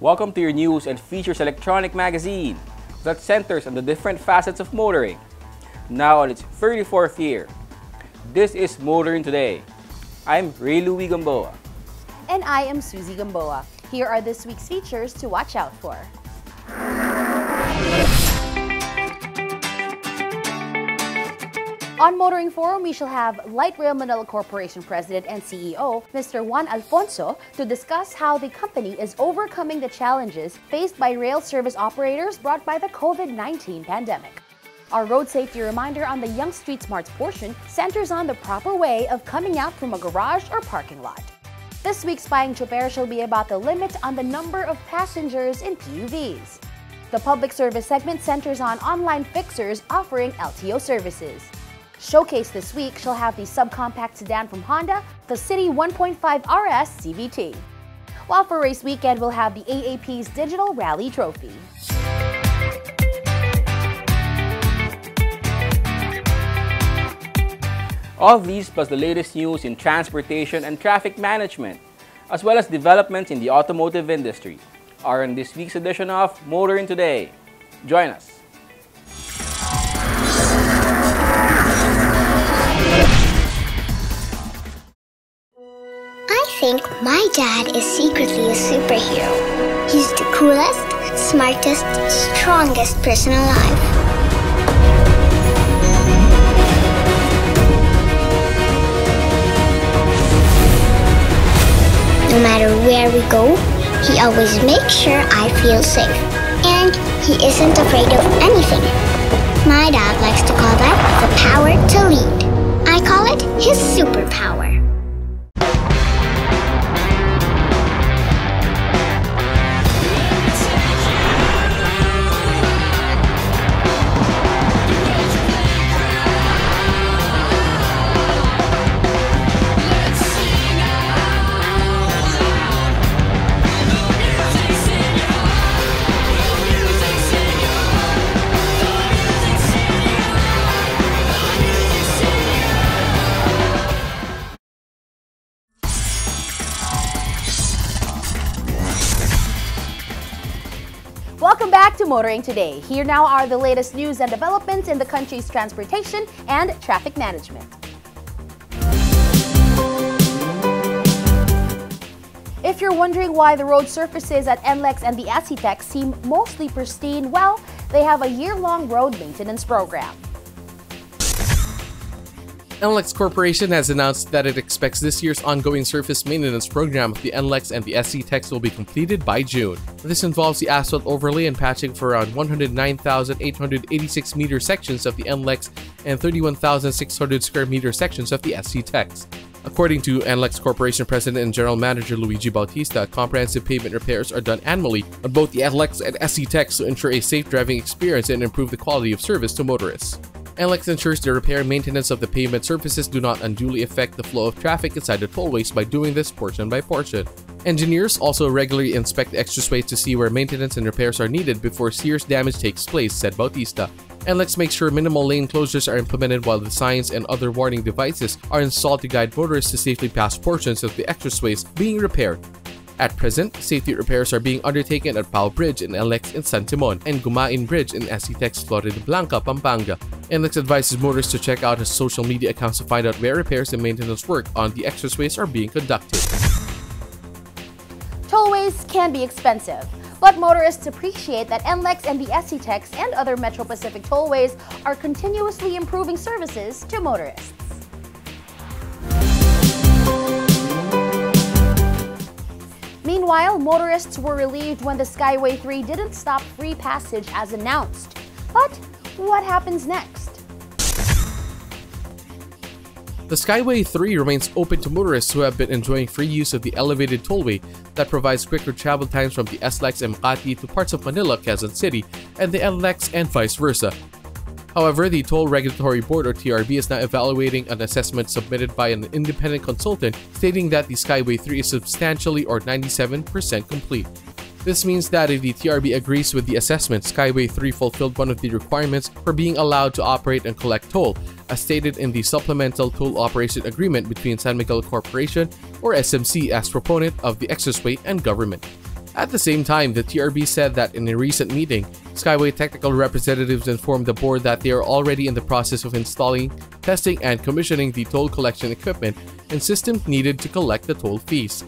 Welcome to your news and features electronic magazine that centers on the different facets of motoring. Now on its 34th year, this is Motoring Today. I'm Ray Louie Gamboa. And I am Susie Gamboa. Here are this week's features to watch out for. On Motoring Forum, we shall have Light Rail Manila Corporation President and CEO, Mr. Juan Alfonso, to discuss how the company is overcoming the challenges faced by rail service operators brought by the COVID-19 pandemic. Our road safety reminder on the Young Street Smarts portion centers on the proper way of coming out from a garage or parking lot. This week's Spying Choper shall be about the limit on the number of passengers in PUVs. The public service segment centers on online fixers offering LTO services. Showcase this week shall have the subcompact sedan from Honda, the City 1.5 RS CVT. While for race weekend, we'll have the AAP's Digital Rally Trophy. All these plus the latest news in transportation and traffic management, as well as developments in the automotive industry, are in this week's edition of Motoring Today. Join us. I think my dad is secretly a superhero. He's the coolest, smartest, strongest person alive. No matter where we go, he always makes sure I feel safe. And he isn't afraid of anything. My dad likes to call that the power to lead. I call it his superpower. Welcome back to Motoring Today. Here now are the latest news and developments in the country's transportation and traffic management. If you're wondering why the road surfaces at NLEX and the SCTEX seem mostly pristine, well, they have a year-long road maintenance program. NLEX Corporation has announced that it expects this year's ongoing surface maintenance program of the NLEX and the SCTEX will be completed by June. This involves the asphalt overlay and patching for around 109,886 meter sections of the NLEX and 31,600 square meter sections of the SCTEX. According to NLEX Corporation President and General Manager Luigi Bautista, comprehensive pavement repairs are done annually on both the NLEX and SCTEX to ensure a safe driving experience and improve the quality of service to motorists. NLEX ensures the repair and maintenance of the pavement surfaces do not unduly affect the flow of traffic inside the tollways by doing this portion by portion. Engineers also regularly inspect the expressways to see where maintenance and repairs are needed before serious damage takes place, said Bautista. NLEX makes sure minimal lane closures are implemented while the signs and other warning devices are installed to guide motorists to safely pass portions of the expressways being repaired. At present, safety repairs are being undertaken at Pao Bridge in NLEX in San Timon and Gumain Bridge in SCTEX Floridablanca, Pampanga. NLEX advises motorists to check out his social media accounts to find out where repairs and maintenance work on the expressways are being conducted. Tollways can be expensive, but motorists appreciate that NLEX and the SCTEX and other Metro Pacific tollways are continuously improving services to motorists. Meanwhile, motorists were relieved when the Skyway 3 didn't stop free passage as announced. But what happens next? The Skyway 3 remains open to motorists who have been enjoying free use of the elevated tollway that provides quicker travel times from the SLEX and Makati to parts of Manila, Quezon City, and the NLEX and vice versa. However, the Toll Regulatory Board or TRB is now evaluating an assessment submitted by an independent consultant stating that the Skyway 3 is substantially or 97% complete. This means that if the TRB agrees with the assessment, Skyway 3 fulfilled one of the requirements for being allowed to operate and collect toll, as stated in the Supplemental Toll Operation Agreement between San Miguel Corporation or SMC as proponent of the expressway and government. At the same time, the TRB said that in a recent meeting, Skyway technical representatives informed the board that they are already in the process of installing, testing, and commissioning the toll collection equipment and systems needed to collect the toll fees.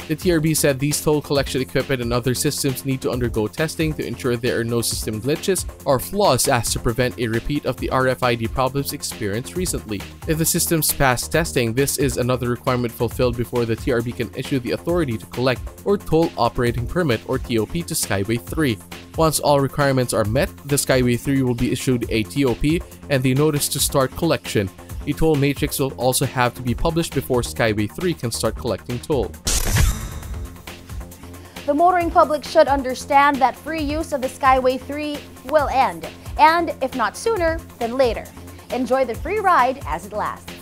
The TRB said these toll collection equipment and other systems need to undergo testing to ensure there are no system glitches or flaws as to prevent a repeat of the RFID problems experienced recently. If the systems pass testing, this is another requirement fulfilled before the TRB can issue the authority to collect or toll operating permit or TOP to Skyway 3. Once all requirements are met, the Skyway 3 will be issued a TOP and the notice to start collection. The toll matrix will also have to be published before Skyway 3 can start collecting toll. The motoring public should understand that free use of the Skyway 3 will end, and if not sooner, then later. Enjoy the free ride as it lasts.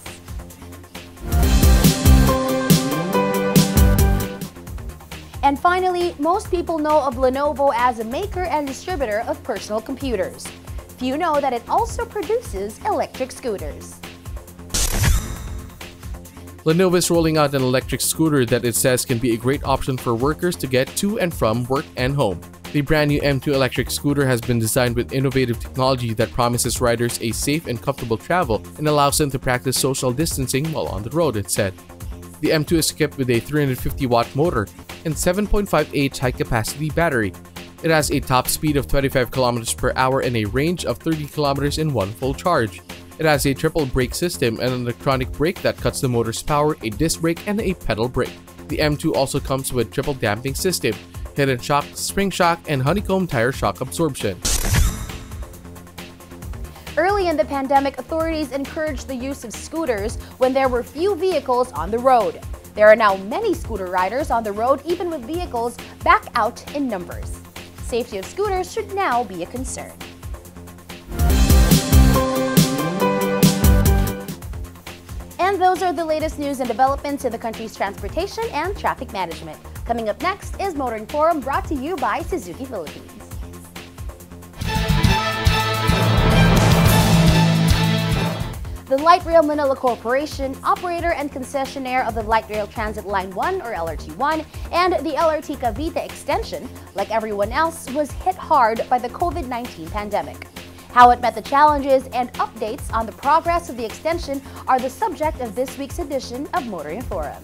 And finally, most people know of Lenovo as a maker and distributor of personal computers. Few know that it also produces electric scooters. Lenovo is rolling out an electric scooter that it says can be a great option for workers to get to and from work and home. The brand new M2 electric scooter has been designed with innovative technology that promises riders a safe and comfortable travel and allows them to practice social distancing while on the road, it said. The M2 is equipped with a 350-watt motor and 7.5H high-capacity battery. It has a top speed of 25 km per hour and a range of 30 km in one full charge. It has a triple brake system and an electronic brake that cuts the motor's power, a disc brake, and a pedal brake. The M2 also comes with triple damping system, hidden shock, spring shock, and honeycomb tire shock absorption. Early in the pandemic, authorities encouraged the use of scooters when there were few vehicles on the road. There are now many scooter riders on the road, even with vehicles back out in numbers. Safety of scooters should now be a concern. And those are the latest news and developments in the country's transportation and traffic management. Coming up next is Motoring Forum, brought to you by Suzuki Philippines. The Light Rail Manila Corporation, operator and concessionaire of the Light Rail Transit Line 1 or LRT1 and the LRT Cavite extension, like everyone else, was hit hard by the COVID-19 pandemic. How it met the challenges and updates on the progress of the extension are the subject of this week's edition of Motoring Forum.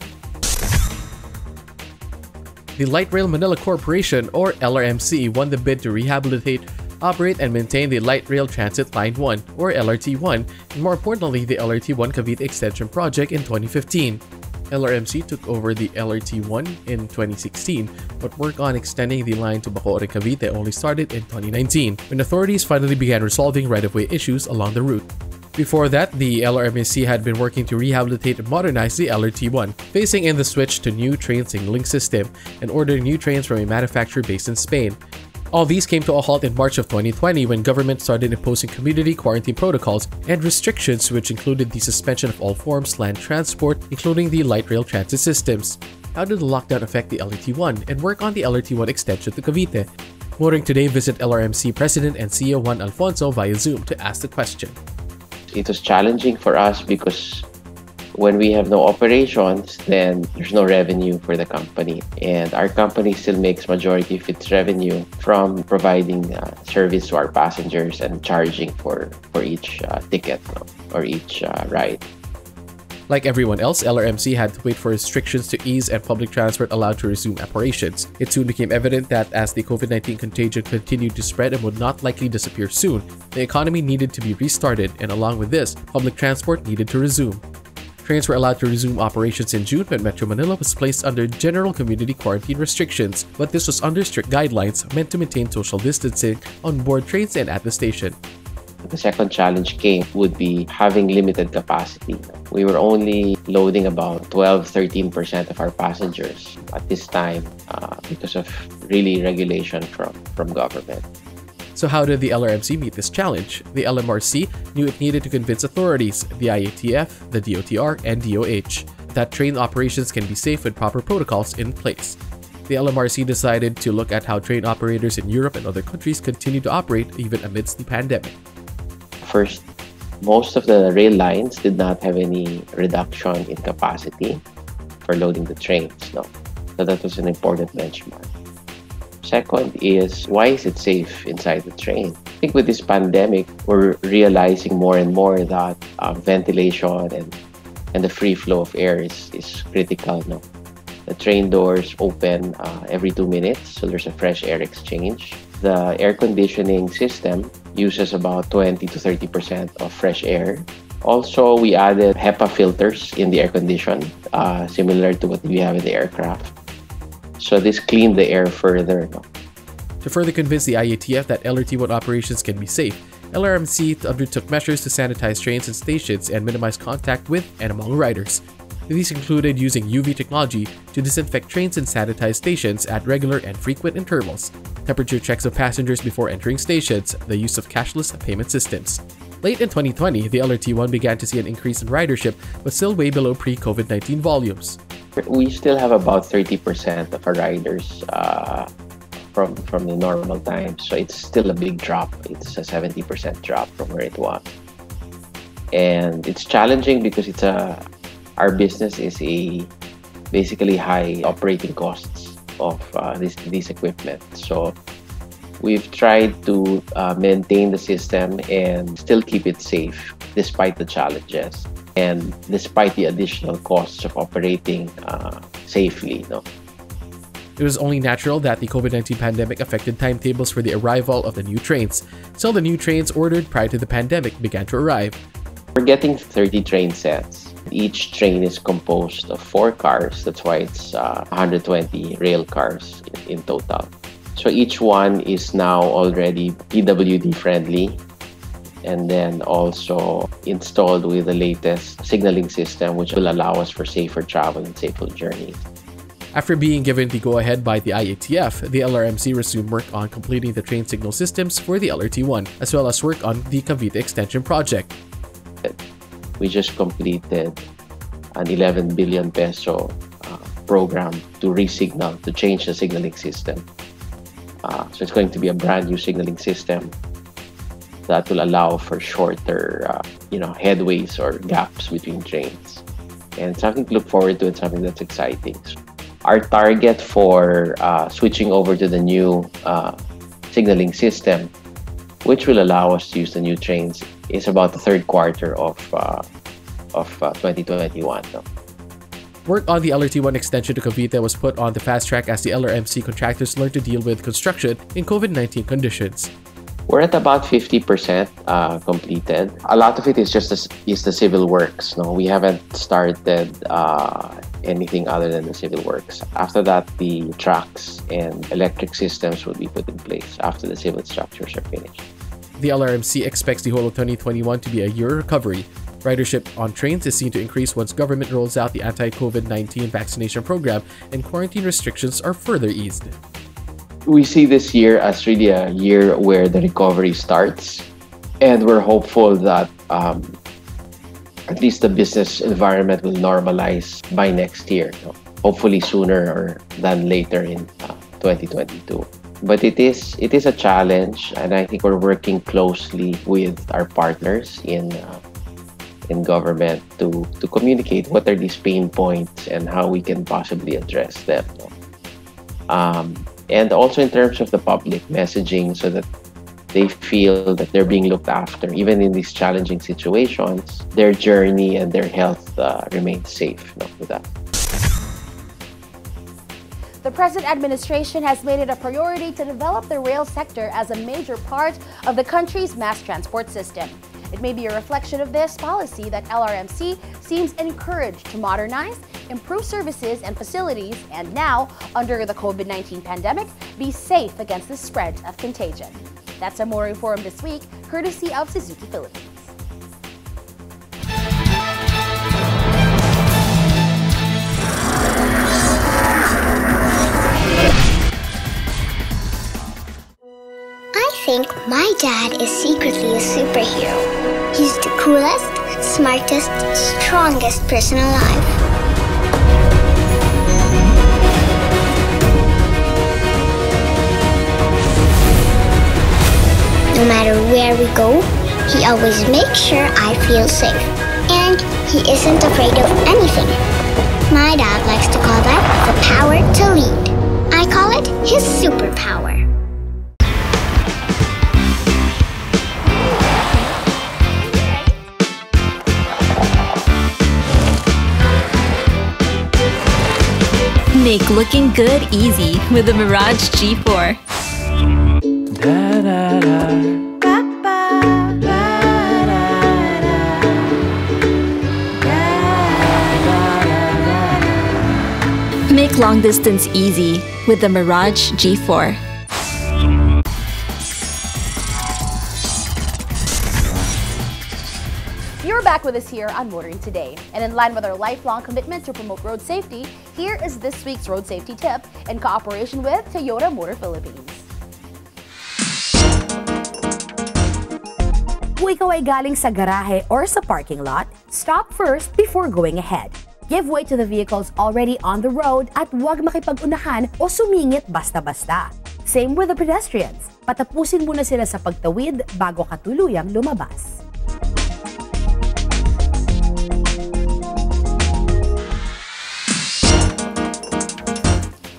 The Light Rail Manila Corporation, or LRMC, won the bid to rehabilitate, operate, and maintain the Light Rail Transit Line 1, or LRT1, and more importantly, the LRT1 Cavite Extension Project in 2015. LRMC took over the LRT1 in 2016, but work on extending the line to Bacoor and Cavite only started in 2019, when authorities finally began resolving right-of-way issues along the route. Before that, the LRMC had been working to rehabilitate and modernize the LRT1, phasing in the switch to new train signaling system and ordering new trains from a manufacturer based in Spain. All these came to a halt in March of 2020 when government started imposing community quarantine protocols and restrictions, which included the suspension of all forms of land transport, including the light rail transit systems. How did the lockdown affect the LRT1 and work on the LRT1 extension to Cavite? Motoring Today visit LRMC President and CEO Juan Alfonso via Zoom to ask the question. It was challenging for us because when we have no operations, then there's no revenue for the company. And our company still makes majority of its revenue from providing service to our passengers and charging for each ticket or each ride. Like everyone else, LRMC had to wait for restrictions to ease and public transport allowed to resume operations. It soon became evident that as the COVID-19 contagion continued to spread and would not likely disappear soon, the economy needed to be restarted, and along with this, public transport needed to resume. Trains were allowed to resume operations in June when Metro Manila was placed under general community quarantine restrictions, but this was under strict guidelines meant to maintain social distancing on board trains and at the station. The second challenge would be having limited capacity. We were only loading about 12-13% of our passengers at this time because of really regulation from government. So how did the LRMC meet this challenge? The LMRC knew it needed to convince authorities, the IATF, the DOTR, and DOH, that train operations can be safe with proper protocols in place. The LMRC decided to look at how train operators in Europe and other countries continue to operate even amidst the pandemic. First, most of the rail lines did not have any reduction in capacity for loading the trains. So that was an important benchmark. Second is, why is it safe inside the train? I think with this pandemic, we're realizing more and more that ventilation and the free flow of air is critical. No? The train doors open every 2 minutes, so there's a fresh air exchange. The air conditioning system uses about 20 to 30% of fresh air. Also, we added HEPA filters in the air condition, similar to what we have in the aircraft. So this cleaned the air further. No? To further convince the IATF that LRT1 operations can be safe, LRMC undertook measures to sanitize trains and stations and minimize contact with and among riders. These included using UV technology to disinfect trains and sanitize stations at regular and frequent intervals, temperature checks of passengers before entering stations, the use of cashless payment systems. Late in 2020, the LRT1 began to see an increase in ridership, but still way below pre-COVID-19 volumes. We still have about 30% of our riders from the normal times, so it's still a big drop. It's a 70% drop from where it was. And it's challenging because our business is basically high operating costs of this equipment. So we've tried to maintain the system and still keep it safe despite the challenges and despite the additional costs of operating safely. No? It was only natural that the COVID-19 pandemic affected timetables for the arrival of the new trains. So the new trains ordered prior to the pandemic began to arrive. We're getting 30 train sets. Each train is composed of 4 cars. That's why it's 120 rail cars in total. So each one is now already PWD friendly and then also installed with the latest signaling system, which will allow us for safer travel and safer journeys. After being given the go-ahead by the IATF, the LRMC resumed work on completing the train signal systems for the LRT1, as well as work on the Cavite Extension project. We just completed an 11 billion peso program to resignal, to change the signaling system. So it's going to be a brand new signaling system that will allow for shorter, headways or gaps between trains. And something to look forward to and something that's exciting. Our target for switching over to the new signaling system, which will allow us to use the new trains, is about the third quarter of 2021. No? Work on the LRT1 extension to Cavite was put on the fast track as the LRMC contractors learned to deal with construction in COVID-19 conditions. We're at about 50% completed. A lot of it is just the civil works. No, we haven't started anything other than the civil works. After that, the tracks and electric systems will be put in place after the civil structures are finished. The LRMC expects the whole of 2021 to be a year of recovery. Ridership on trains is seen to increase once government rolls out the anti-COVID-19 vaccination program and quarantine restrictions are further eased. We see this year as really a year where the recovery starts, and we're hopeful that at least the business environment will normalize by next year. Hopefully sooner than later in 2022. But it is a challenge, and I think we're working closely with our partners in government to communicate what are these pain points and how we can possibly address them. And also in terms of the public messaging, so that they feel that they're being looked after. Even in these challenging situations, their journey and their health remains safe with that. The present administration has made it a priority to develop the rail sector as a major part of the country's mass transport system. It may be a reflection of this policy that LRMC seems encouraged to modernize, improve services and facilities, and now, under the COVID-19 pandemic, be safe against the spread of contagion. That's Amore Forum this week, courtesy of Suzuki Philippines. I think my dad is secretly a superhero. He's the coolest, smartest, strongest person alive. No matter where we go, he always makes sure I feel safe. And he isn't afraid of anything. My dad likes to call that the power to lead. I call it his superpower. Make looking good easy with the Mirage G4. Make long distance easy with the Mirage G4. You're back with us here on Motoring Today. And in line with our lifelong commitment to promote road safety, here is this week's road safety tip in cooperation with Toyota Motor Philippines. Kung ikaw ay galing sa garahe or sa parking lot, stop first before going ahead. Give way to the vehicles already on the road at huwag makipag-unahan o sumingit basta-basta. Same with the pedestrians. Patapusin muna sila sa pagtawid bago ka tuluyang lumabas.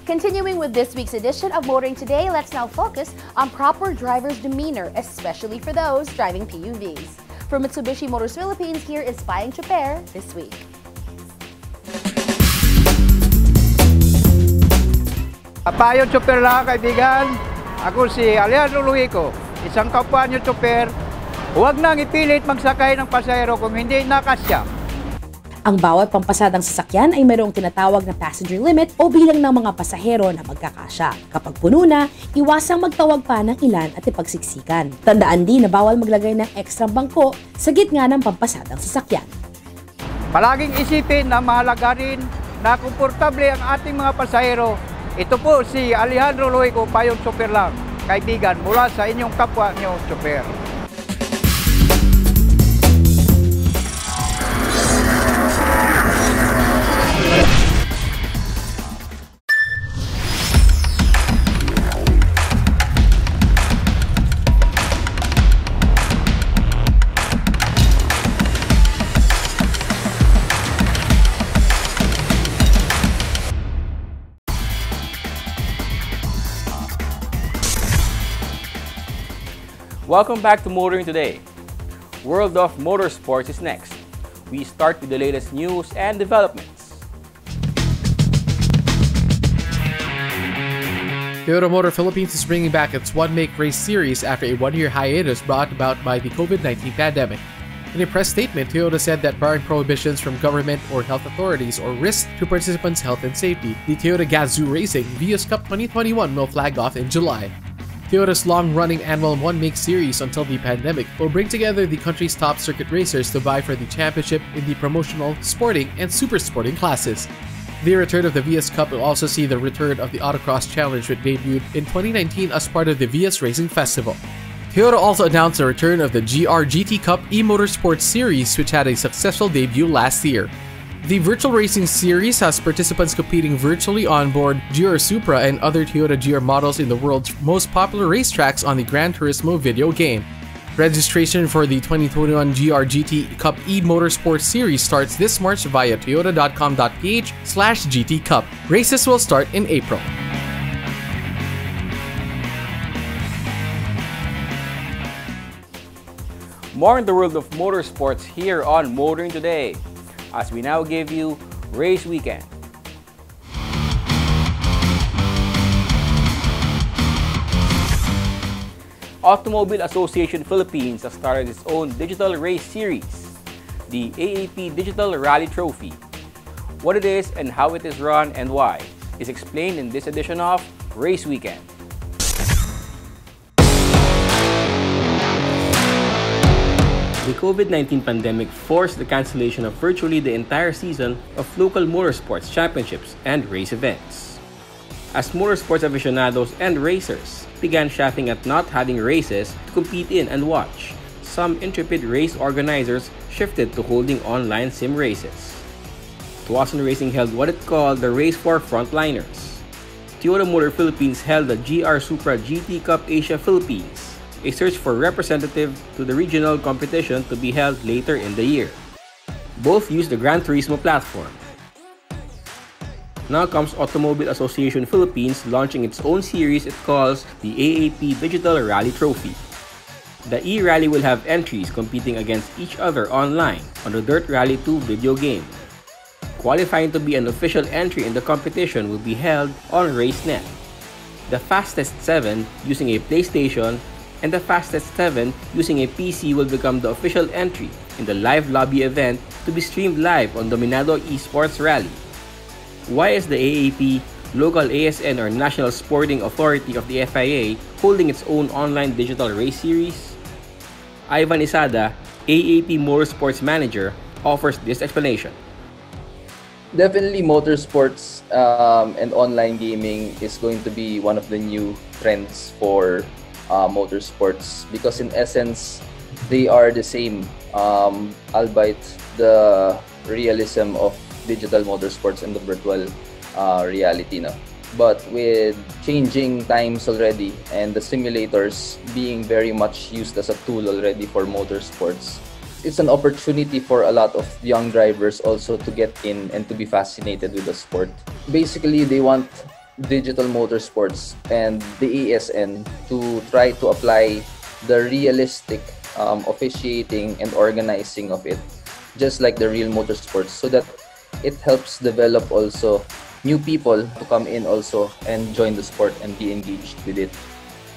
Continuing with this week's edition of Motoring Today, let's now focus on proper driver's demeanor, especially for those driving PUVs. From Mitsubishi Motors Philippines, here is Payeng Choper this week. Payeng Choper lang, kaibigan. Ako si Alejandro Luico, isang kapwa niyo choper. Huwag nang ipilit magsakay ng pasahero kung hindi nakasya. Ang bawat pampasadang sasakyan ay mayroong tinatawag na passenger limit o bilang ng mga pasahero na magkakasya. Kapag puno na, iwasang magtawag pa ng ilan at ipagsiksikan. Tandaan din na bawal maglagay ng ekstra bangko sa gitna ng pampasadang sasakyan. Palaging isipin na mahalaga rin na komportable ang ating mga pasahero. Ito po si Alejandro Luico, Payeng Choper lang, kaibigan mula sa inyong kapwa niyo choper. Welcome back to Motoring Today. World of Motorsports is next. We start with the latest news and developments. Toyota Motor Philippines is bringing back its One Make Race series after a one-year hiatus brought about by the COVID-19 pandemic. In a press statement, Toyota said that barring prohibitions from government or health authorities or risks to participants' health and safety, the Toyota Gazoo Racing Vios Cup 2021 will flag off in July. Toyota's long-running annual One Make series until the pandemic will bring together the country's top circuit racers to vie for the championship in the promotional, sporting, and super sporting classes. The return of the Vios Cup will also see the return of the Autocross Challenge, which debuted in 2019 as part of the Vios Racing Festival. Toyota also announced the return of the GR GT Cup eMotorsports Series, which had a successful debut last year. The virtual racing series has participants competing virtually on board GR Supra and other Toyota GR models in the world's most popular racetracks on the Gran Turismo video game. Registration for the 2021 GR GT Cup eMotorsports Series starts this March via toyota.com.ph/GT Cup. Races will start in April. More in the world of motorsports here on Motoring Today, as we now give you Race Weekend. Automobile Association Philippines has started its own digital race series, the AAP Digital Rally Trophy. What it is and how it is run and why is explained in this edition of Race Weekend. The COVID-19 pandemic forced the cancellation of virtually the entire season of local motorsports championships and race events. As motorsports aficionados and racers began chafing at not having races to compete in and watch, some intrepid race organizers shifted to holding online sim races. Tuason Racing held what it called the Race for Frontliners. Toyota Motor Philippines held the GR Supra GT Cup Asia Philippines, a search for representative to the regional competition to be held later in the year. Both used the Gran Turismo platform. Now comes Automobile Association Philippines launching its own series it calls the AAP Digital Rally Trophy. The e-rally will have entries competing against each other online on the Dirt Rally 2 video game. Qualifying to be an official entry in the competition will be held on RaceNet. The fastest 7 using a PlayStation and the fastest 7 using a PC will become the official entry in the live lobby event to be streamed live on Dominado Esports Rally. Why is the AAP, local ASN or National Sporting Authority of the FIA, holding its own online digital race series? Ivan Isada, AAP Motorsports Manager, offers this explanation. Definitely motorsports and online gaming is going to be one of the new trends for motorsports, because in essence they are the same, albeit the realism of digital motorsports and the virtual reality now. But with changing times already and the simulators being very much used as a tool already for motorsports, it's an opportunity for a lot of young drivers also to get in and to be fascinated with the sport. Basically, they want digital motorsports and the ASN to try to apply the realistic officiating and organizing of it, just like the real motorsports, so that it helps develop also new people to come in also and join the sport and be engaged with it.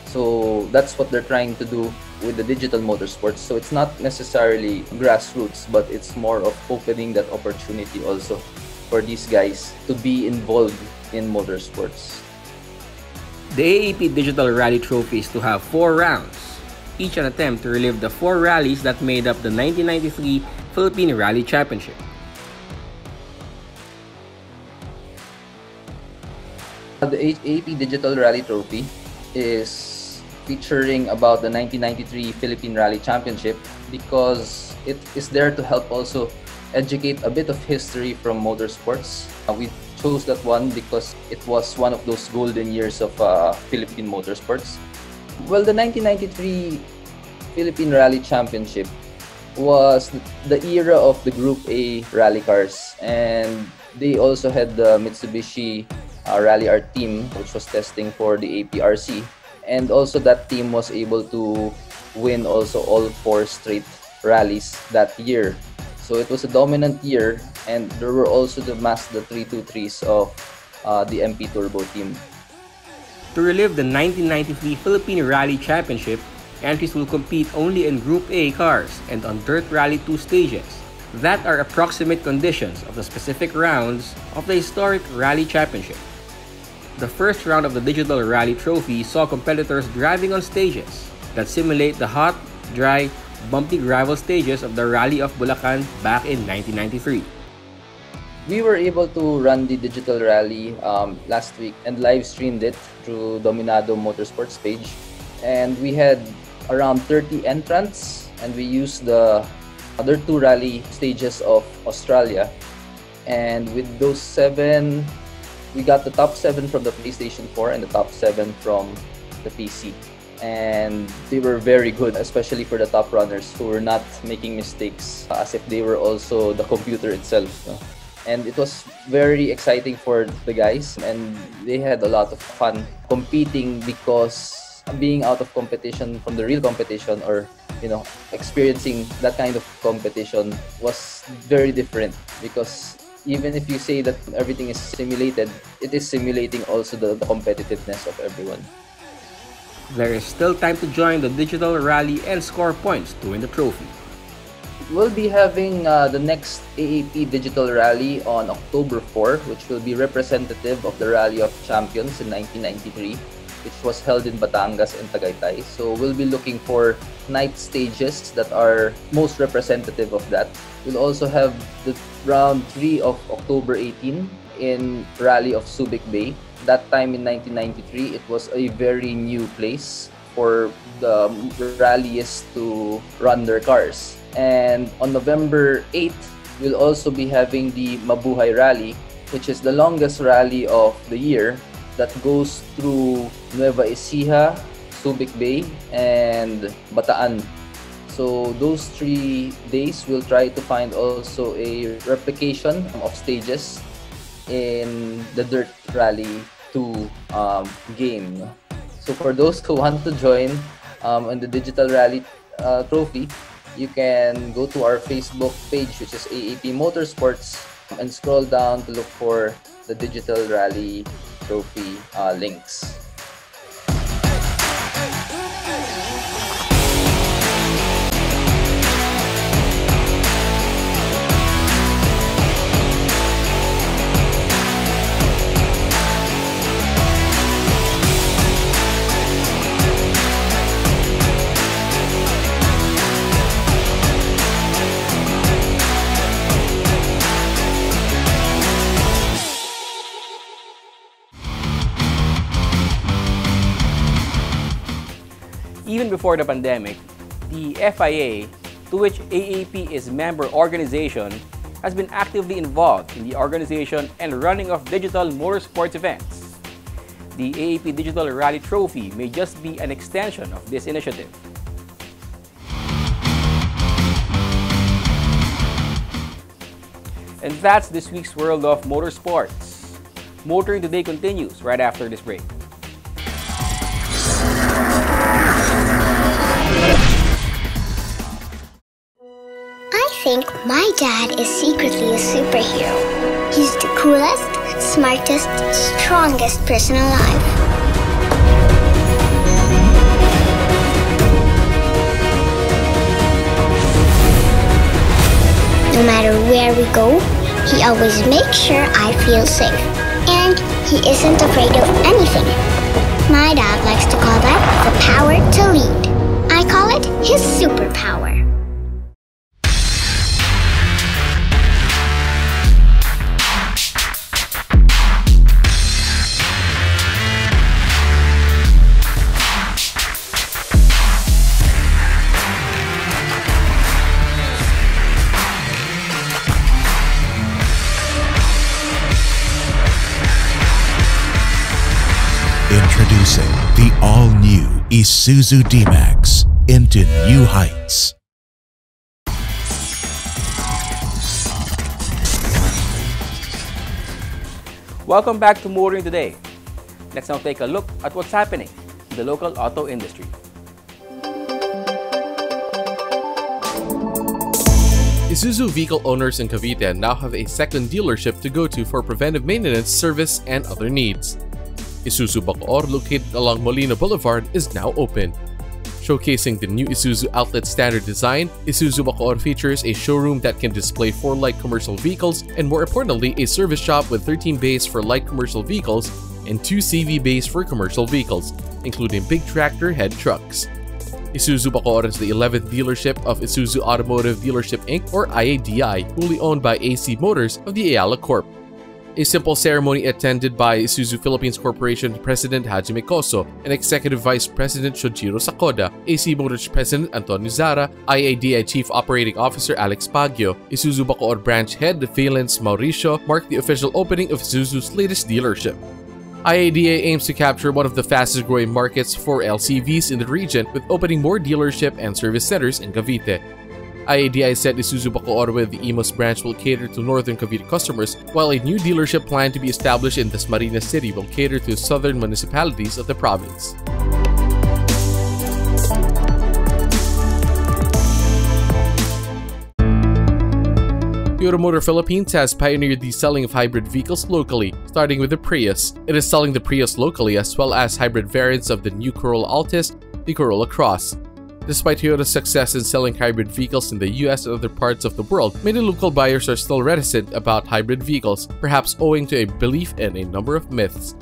So that's what they're trying to do with the digital motorsports. So it's not necessarily grassroots, but it's more of opening that opportunity also for these guys to be involved in motorsports. The AAP Digital Rally Trophy is to have 4 rounds, each an attempt to relive the 4 rallies that made up the 1993 Philippine Rally Championship. The AAP Digital Rally Trophy is featuring about the 1993 Philippine Rally Championship because it is there to help also educate a bit of history from motorsports. We chose that one because it was one of those golden years of Philippine motorsports. Well, the 1993 Philippine Rally Championship was the era of the Group A rally cars, and they also had the Mitsubishi Rally Art team, which was testing for the APRC. And also that team was able to win also all 4 straight rallies that year. So it was a dominant year, and there were also the Mazda 323s of the MP Turbo team. To relive the 1993 Philippine Rally Championship, entries will compete only in Group A cars and on Dirt Rally 2 stages. That are approximate conditions of the specific rounds of the historic Rally Championship. The first round of the Digital Rally Trophy saw competitors driving on stages that simulate the hot, dry, bumpy gravel stages of the Rally of Bulacan back in 1993. We were able to run the Digital Rally last week and live streamed it through Dominado Motorsports page. And we had around 30 entrants, and we used the other 2 rally stages of Australia. And with those 7, we got the top 7 from the PlayStation 4 and the top 7 from the PC. And they were very good, especially for the top runners who were not making mistakes as if they were also the computer itself. And it was very exciting for the guys, and they had a lot of fun competing, because being out of competition from the real competition, or experiencing that kind of competition, was very different, because even if you say that everything is simulated, it is simulating also the competitiveness of everyone. There is still time to join the Digital Rally and score points to win the trophy. We'll be having the next AAP Digital Rally on October 4, which will be representative of the Rally of Champions in 1993, which was held in Batangas and Tagaytay. So we'll be looking for night stages that are most representative of that. We'll also have the round 3 of October 18 in Rally of Subic Bay. That time in 1993, it was a very new place for the rallyists to run their cars. And on November 8th, we'll also be having the Mabuhay Rally, which is the longest rally of the year that goes through Nueva Ecija, Subic Bay, and Bataan. So those 3 days, we'll try to find also a replication of stages in the Dirt Rally 2 game. So for those who want to join on the Digital Rally Trophy, you can go to our Facebook page, which is AAP Motorsports, and scroll down to look for the Digital Rally Trophy links. Even before the pandemic, the FIA, to which AAP is member organization, has been actively involved in the organization and running of digital motorsports events. The AAP Digital Rally Trophy may just be an extension of this initiative. And that's this week's World of Motorsports. Motoring Today continues right after this break. I think my dad is secretly a superhero. He's the coolest, smartest, strongest person alive. No matter where we go, he always makes sure I feel safe. And he isn't afraid of anything. My dad likes to call that the power to lead. I call it his superpower. Introducing the all-new Isuzu D-Max into new heights. Welcome back to Motoring Today. Let's now take a look at what's happening in the local auto industry. Isuzu vehicle owners in Cavite now have a second dealership to go to for preventive maintenance, service, and other needs. Isuzu Bacoor, located along Molina Boulevard, is now open. Showcasing the new Isuzu Outlet Standard design, Isuzu Bacoor features a showroom that can display 4 light commercial vehicles and, more importantly, a service shop with 13 bays for light commercial vehicles and 2 CV bays for commercial vehicles, including big tractor head trucks. Isuzu Bacoor is the 11th dealership of Isuzu Automotive Dealership Inc. or IADI, wholly owned by AC Motors of the Ayala Corp. A simple ceremony attended by Isuzu Philippines Corporation President Hajime Koso and Executive Vice President Shojiro Sakoda, AC Motors President Antonio Zara, IADI Chief Operating Officer Alex Baguio, Isuzu Bacoor Branch Head Valence Mauricio marked the official opening of Isuzu's latest dealership. IADA aims to capture one of the fastest growing markets for LCVs in the region with opening more dealership and service centers in Cavite. IADI said Isuzu Bacoor with the Imus branch will cater to northern Cavite customers, while a new dealership planned to be established in Dasmariñas City will cater to southern municipalities of the province. Toyota Motor Philippines has pioneered the selling of hybrid vehicles locally, starting with the Prius. It is selling the Prius locally as well as hybrid variants of the new Corolla Altis, the Corolla Cross. Despite Toyota's success in selling hybrid vehicles in the US and other parts of the world, many local buyers are still reticent about hybrid vehicles, perhaps owing to a belief in a number of myths.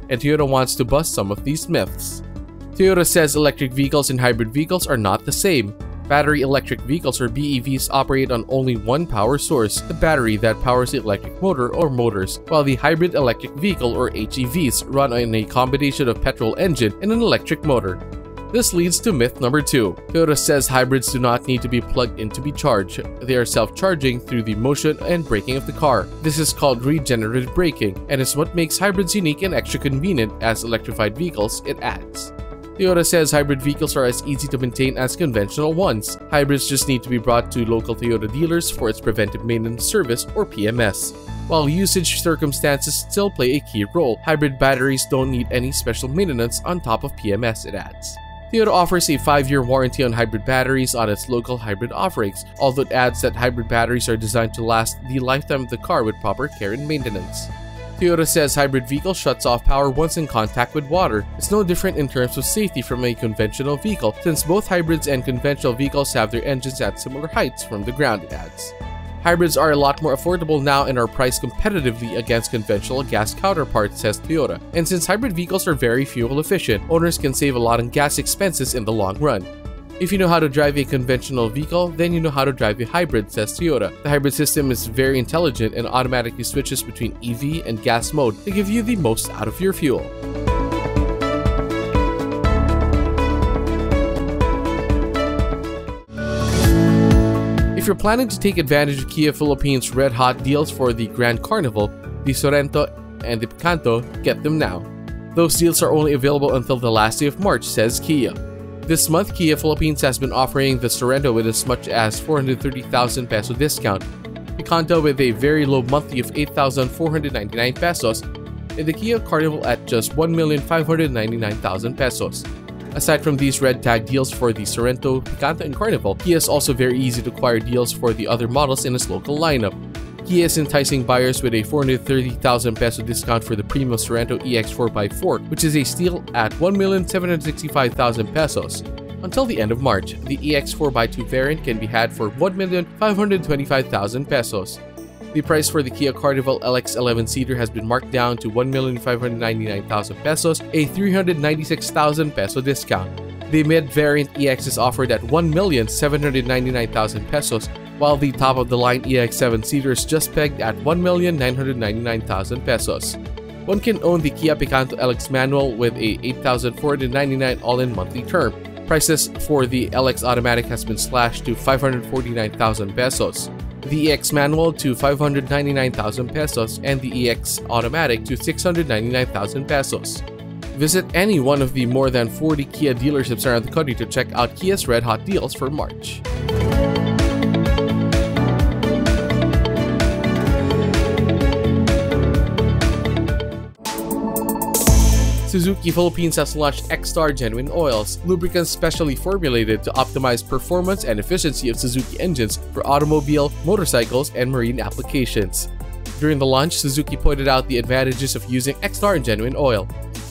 And Toyota wants to bust some of these myths. Toyota says electric vehicles and hybrid vehicles are not the same. Battery electric vehicles or BEVs operate on only one power source, the battery that powers the electric motor or motors, while the hybrid electric vehicle or HEVs run on a combination of petrol engine and an electric motor. This leads to myth number 2. Toyota says hybrids do not need to be plugged in to be charged. They are self-charging through the motion and braking of the car. This is called regenerative braking and is what makes hybrids unique and extra convenient as electrified vehicles, it adds. Toyota says hybrid vehicles are as easy to maintain as conventional ones. Hybrids just need to be brought to local Toyota dealers for its preventive maintenance service or PMS. While usage circumstances still play a key role, hybrid batteries don't need any special maintenance on top of PMS, it adds. Toyota offers a 5-year warranty on hybrid batteries on its local hybrid offerings, although it adds that hybrid batteries are designed to last the lifetime of the car with proper care and maintenance. Toyota says hybrid vehicle shuts off power once in contact with water. It's no different in terms of safety from a conventional vehicle, since both hybrids and conventional vehicles have their engines at similar heights from the ground, it adds. Hybrids are a lot more affordable now and are priced competitively against conventional gas counterparts, says Toyota. And since hybrid vehicles are very fuel efficient, owners can save a lot on gas expenses in the long run. If you know how to drive a conventional vehicle, then you know how to drive a hybrid, says Toyota. The hybrid system is very intelligent and automatically switches between EV and gas mode to give you the most out of your fuel. If you're planning to take advantage of Kia Philippines' red-hot deals for the Grand Carnival, the Sorento, and the Picanto, get them now. Those deals are only available until the last day of March, says Kia. This month, Kia Philippines has been offering the Sorento with as much as 430,000 peso discount, Picanto with a very low monthly of 8,499 pesos, and the Kia Carnival at just 1,599,000 pesos. Aside from these red tag deals for the Sorento, Picanto, and Carnival, Kia is also very easy to acquire deals for the other models in its local lineup. Kia is enticing buyers with a 430,000 peso discount for the premium Sorento EX4x4, which is a steal at 1,765,000 pesos. Until the end of March, the EX4x2 variant can be had for 1,525,000 pesos. The price for the Kia Carnival LX 11-seater has been marked down to 1,599,000 pesos, a 396,000 peso discount. The mid-variant EX is offered at 1,799,000 pesos, while the top-of-the-line EX7-seater is just pegged at 1,999,000 pesos. One can own the Kia Picanto LX manual with a 8,499 all-in monthly term. Prices for the LX automatic has been slashed to 549,000 pesos. The EX manual to 599,000 pesos and the EX automatic to 699,000 pesos. Visit any one of the more than 40 Kia dealerships around the country to check out Kia's red hot deals for March. Suzuki Philippines has launched X-Star Genuine Oils, lubricants specially formulated to optimize performance and efficiency of Suzuki engines for automobile, motorcycles, and marine applications. During the launch, Suzuki pointed out the advantages of using X-Star Genuine Oil.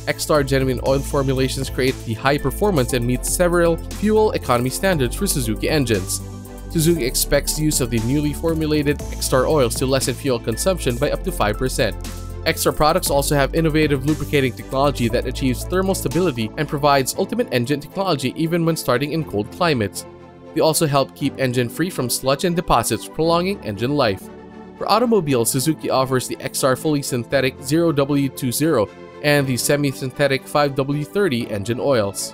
X-Star Genuine Oil formulations create the high performance and meet several fuel economy standards for Suzuki engines. Suzuki expects use of the newly formulated X-Star oils to lessen fuel consumption by up to 5%. X-Star products also have innovative lubricating technology that achieves thermal stability and provides ultimate engine technology even when starting in cold climates. They also help keep engine free from sludge and deposits, prolonging engine life. For automobiles, Suzuki offers the X-Star fully synthetic 0W20 and the semi-synthetic 5W30 engine oils.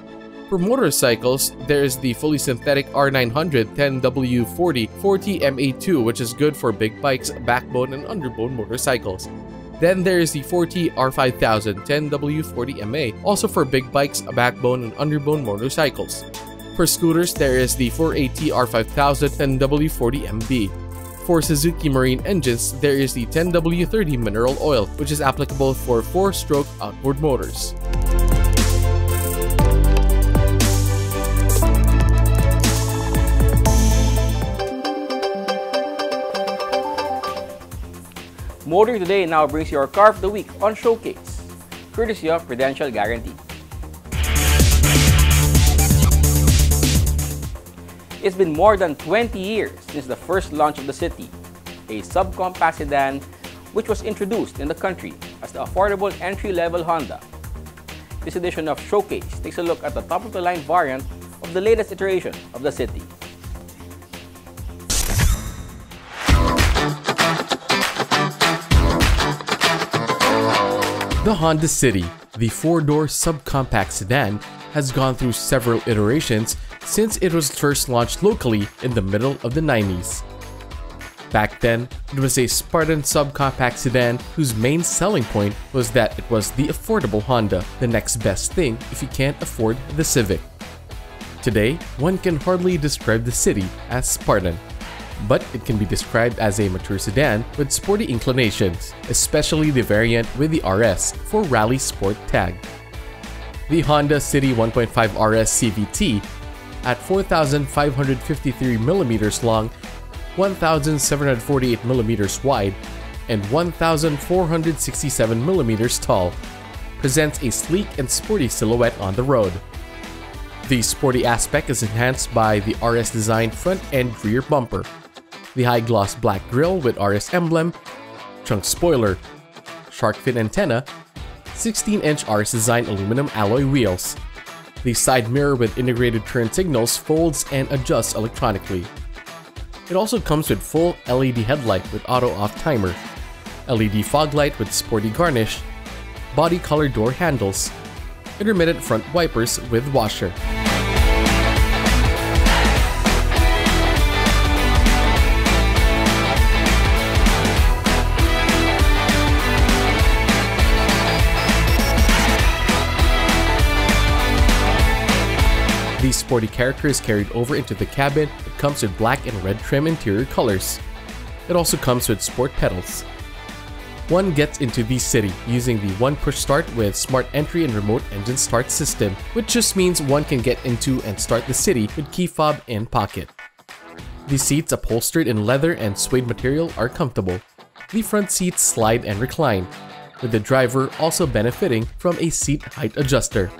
For motorcycles, there is the fully synthetic R900 10W40 40MA2, which is good for big bikes, backbone, and underbone motorcycles. Then there is the 40 R5000 10W40MA, also for big bikes, backbone, and underbone motorcycles. For scooters, there is the 4AT R5000 10W40MB. For Suzuki Marine engines, there is the 10W30 mineral oil, which is applicable for 4-stroke outboard motors. Motoring Today now brings you our Car of the Week on Showcase, courtesy of Prudential Guarantee. It's been more than 20 years since the first launch of the City, a subcompact sedan which was introduced in the country as the affordable entry-level Honda. This edition of Showcase takes a look at the top-of-the-line variant of the latest iteration of the City. The Honda City, the 4-door subcompact sedan, has gone through several iterations since it was first launched locally in the middle of the 90s. Back then, it was a Spartan subcompact sedan whose main selling point was that it was the affordable Honda, the next best thing if you can't afford the Civic. Today, one can hardly describe the City as Spartan. but it can be described as a mature sedan with sporty inclinations, especially the variant with the RS for Rally Sport tag. The Honda City 1.5 RS CVT at 4,553mm long, 1,748mm wide, and 1,467mm tall, presents a sleek and sporty silhouette on the road. The sporty aspect is enhanced by the RS designed front and rear bumper, the high gloss black grille with RS emblem, trunk spoiler, shark fin antenna, 16-inch RS designed aluminum alloy wheels. The side mirror with integrated turn signals folds and adjusts electronically. It also comes with full LED headlight with auto-off timer, LED fog light with sporty garnish, body color door handles, intermittent front wipers with washer. The sporty character is carried over into the cabin. It comes with black and red trim interior colors. It also comes with sport pedals. One gets into the city using the one push start with smart entry and remote engine start system, which just means one can get into and start the city with key fob in pocket. The seats upholstered in leather and suede material are comfortable. The front seats slide and recline, with the driver also benefiting from a seat height adjuster.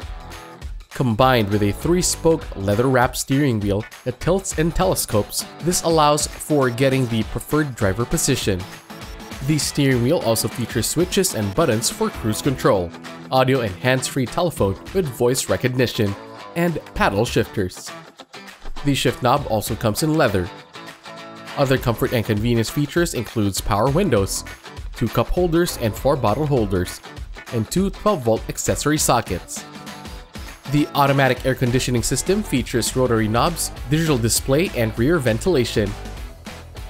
Combined with a 3-spoke leather-wrapped steering wheel that tilts and telescopes, this allows for getting the preferred driver position. The steering wheel also features switches and buttons for cruise control, audio and hands-free telephone with voice recognition, and paddle shifters. The shift knob also comes in leather. Other comfort and convenience features includes power windows, 2 cup holders and 4 bottle holders, and 2 12-volt accessory sockets. The automatic air conditioning system features rotary knobs, digital display, and rear ventilation.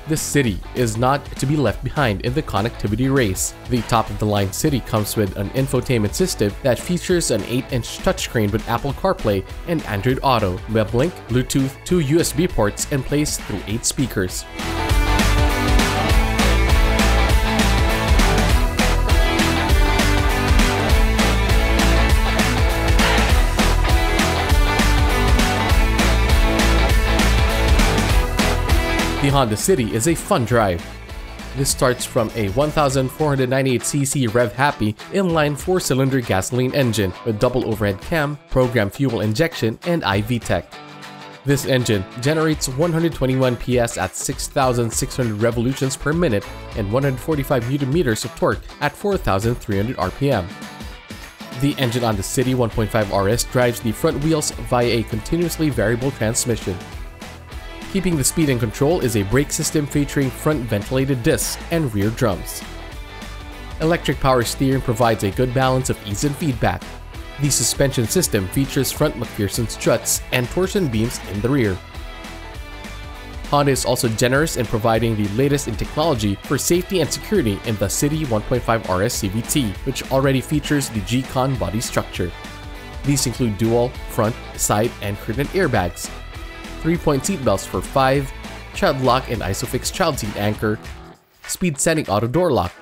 The City is not to be left behind in the connectivity race. The top-of-the-line City comes with an infotainment system that features an 8-inch touchscreen with Apple CarPlay and Android Auto, WebLink, Bluetooth, 2 USB ports, and plays through 8 speakers. The Honda City is a fun drive. This starts from a 1,498cc rev-happy inline 4-cylinder gasoline engine with double overhead cam, programmed fuel injection, and iVTEC. This engine generates 121 PS at 6,600 revolutions per minute and 145 Nm of torque at 4,300 RPM. The engine on the City 1.5 RS drives the front wheels via a continuously variable transmission. Keeping the speed in control is a brake system featuring front ventilated discs and rear drums. Electric power steering provides a good balance of ease and feedback. The suspension system features front McPherson struts and torsion beams in the rear. Honda is also generous in providing the latest in technology for safety and security in the City 1.5 RS CVT, which already features the G-Con body structure. These include dual, front, side, and curtain airbags, 3-point seatbelts for 5, child lock and ISOFIX child seat anchor, speed setting auto door lock,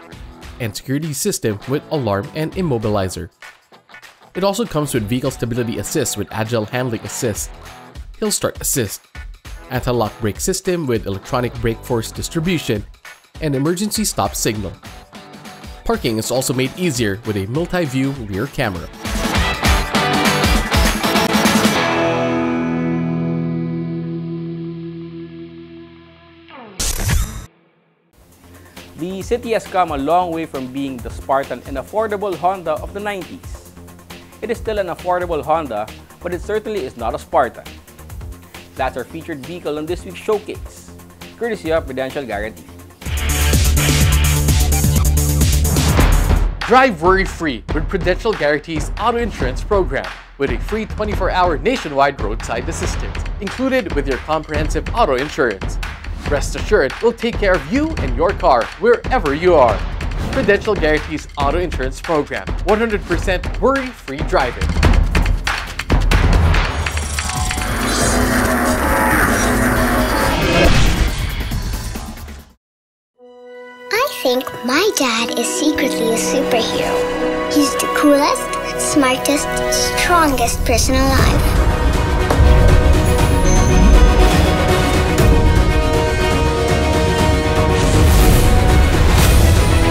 and security system with alarm and immobilizer. It also comes with vehicle stability assist with agile handling assist, hill start assist, anti-lock brake system with electronic brake force distribution, and emergency stop signal. Parking is also made easier with a multi-view rear camera. The City has come a long way from being the Spartan and affordable Honda of the 90s. It is still an affordable Honda, but it certainly is not a Spartan. That's our featured vehicle on this week's showcase, courtesy of Prudential Guarantee. Drive worry-free with Prudential Guarantee's auto insurance program with a free 24-hour nationwide roadside assistance included with your comprehensive auto insurance. Rest assured, we'll take care of you and your car wherever you are. Prudential Guarantee's auto insurance program, 100% worry-free driving. think my dad is secretly a superhero. He's the coolest, smartest, strongest person alive.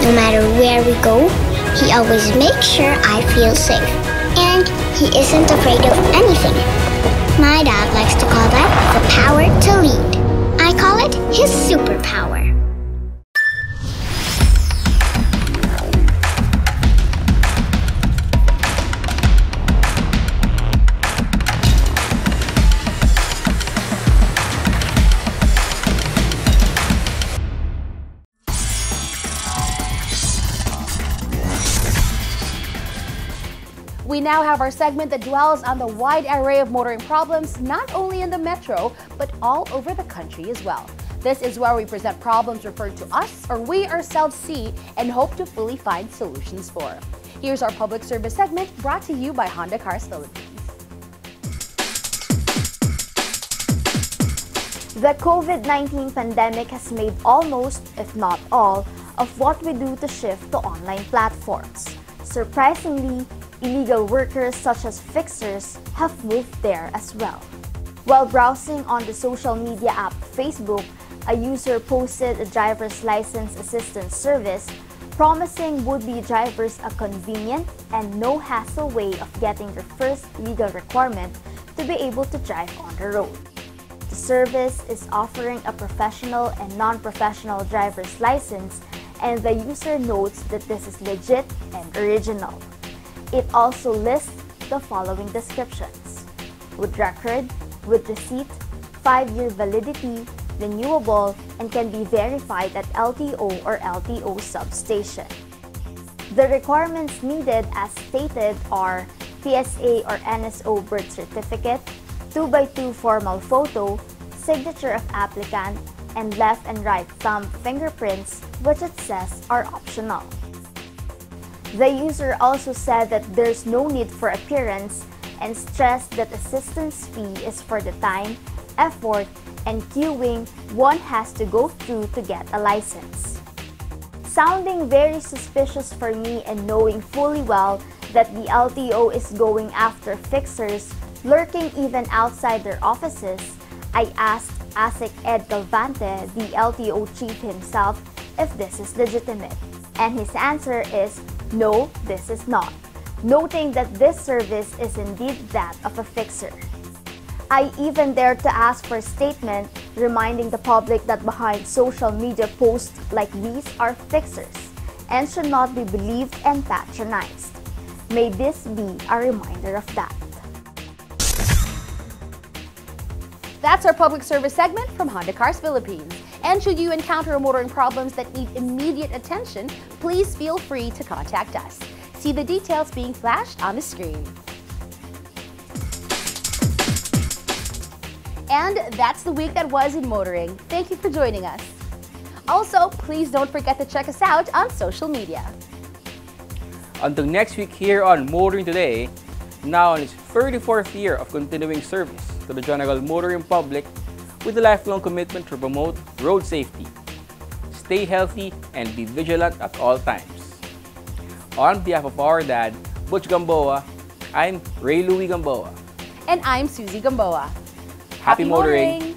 No matter where we go, he always makes sure I feel safe. And he isn't afraid of anything. My dad likes to call that the power to lead. I call it his superpower. We now have our segment that dwells on the wide array of motoring problems, not only in the metro, but all over the country as well. This is where we present problems referred to us or we ourselves see and hope to fully find solutions for. Here's our public service segment brought to you by Honda Cars Philippines. The COVID-19 pandemic has made almost, if not all, of what we do to shift to online platforms. Surprisingly, illegal workers such as fixers have moved there as well. While browsing on the social media app Facebook, a user posted a driver's license assistance service promising would-be drivers a convenient and no-hassle way of getting their first legal requirement to be able to drive on the road. The service is offering a professional and non-professional driver's license, and the user notes that this is legit and original. It also lists the following descriptions: with record, with receipt, 5-year validity, renewable, and can be verified at LTO or LTO substation. The requirements needed as stated are PSA or NSO birth certificate, 2x2 formal photo, signature of applicant, and left and right thumb fingerprints, which it says are optional. The user also said that there's no need for appearance and stressed that assistance fee is for the time, effort, and queuing one has to go through to get a license. Sounding very suspicious for me and knowing fully well that the LTO is going after fixers lurking even outside their offices, I asked ASIC Ed Calvante, the LTO chief himself, if this is legitimate. And his answer is, no, this is not, noting that this service is indeed that of a fixer. I even dared to ask for a statement reminding the public that behind social media posts like these are fixers and should not be believed and patronized. May this be a reminder of that. That's our public service segment from Honda Cars Philippines. And should you encounter motoring problems that need immediate attention, please feel free to contact us. See the details being flashed on the screen. And that's the week that was in motoring. Thank you for joining us. Also, please don't forget to check us out on social media. Until next week here on Motoring Today, now in its 34th year of continuing service to the general motoring public with a lifelong commitment to promote road safety. Stay healthy and be vigilant at all times. On behalf of our dad, Butch Gamboa, I'm Ray Louie Gamboa. And I'm Susie Gamboa. Happy motoring!